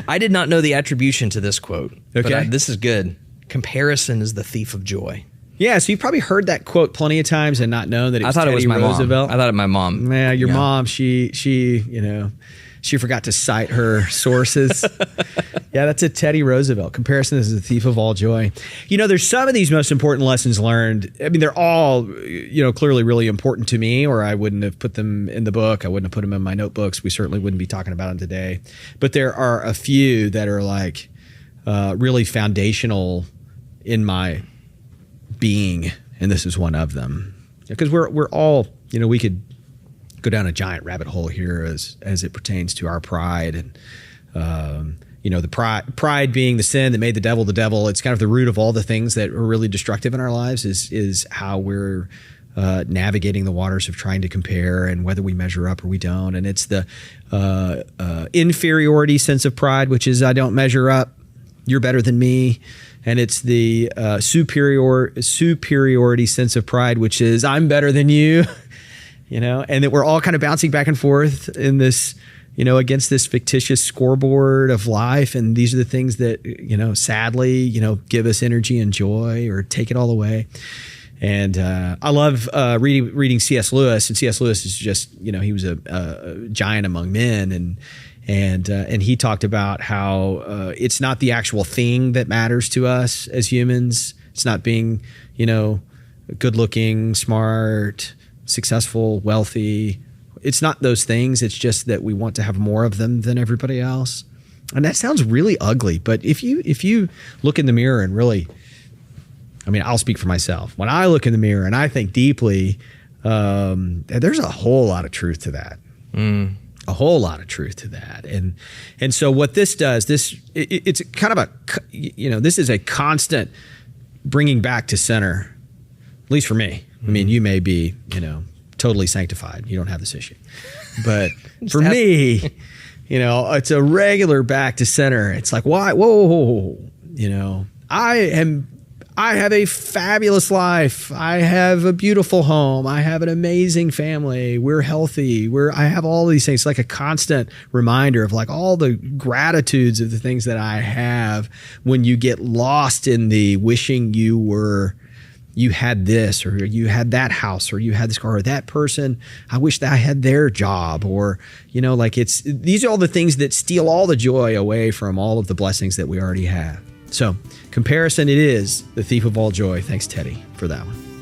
I did not know the attribution to this quote. Okay. But this is good. Comparison is the thief of joy. Yeah, so you've probably heard that quote plenty of times and not known that it was I thought Teddy it was my Roosevelt. mom. I thought it was my mom. Yeah, your mom, she forgot to cite her sources. Yeah, that's a Teddy Roosevelt. Comparison is the thief of all joy. There's some of these most important lessons learned. I mean, they're all, clearly really important to me, or I wouldn't have put them in the book. I wouldn't have put them in my notebooks. We certainly wouldn't be talking about them today. But there are a few that are like really foundational in my being, and this is one of them. Because we're all, we could go down a giant rabbit hole here as it pertains to our pride and the pride being the sin that made the devil. It's kind of the root of all the things that are really destructive in our lives is how we're navigating the waters of trying to compare and whether we measure up or we don't. And it's the inferiority sense of pride, which is I don't measure up, you're better than me. And it's the superiority sense of pride, which is I'm better than you. And that we're all kind of bouncing back and forth in this, against this fictitious scoreboard of life. And these are the things that, sadly, give us energy and joy or take it all away. And I love reading C.S. Lewis. And C.S. Lewis is just, he was a giant among men. And he talked about how it's not the actual thing that matters to us as humans. It's not being, good looking, smart, successful, wealthy. It's not those things. It's just that we want to have more of them than everybody else. And that sounds really ugly. But if you look in the mirror and really, I'll speak for myself. When I look in the mirror and I think deeply, there's a whole lot of truth to that. A whole lot of truth to that. And so what this does, it's kind of this is a constant bringing back to center, at least for me. You may be, totally sanctified. You don't have this issue. But for me, it's a regular back to center. It's like, why? Whoa. I have a fabulous life. I have a beautiful home. I have an amazing family. We're healthy. I have all these things. It's like a constant reminder of like all the gratitudes of the things that I have when you get lost in the wishing you had this, or you had that house, or you had this car, or that person, I wish that I had their job, or, these are all the things that steal all the joy away from all of the blessings that we already have. So comparison, it is the thief of all joy. Thanks, Teddy, for that one.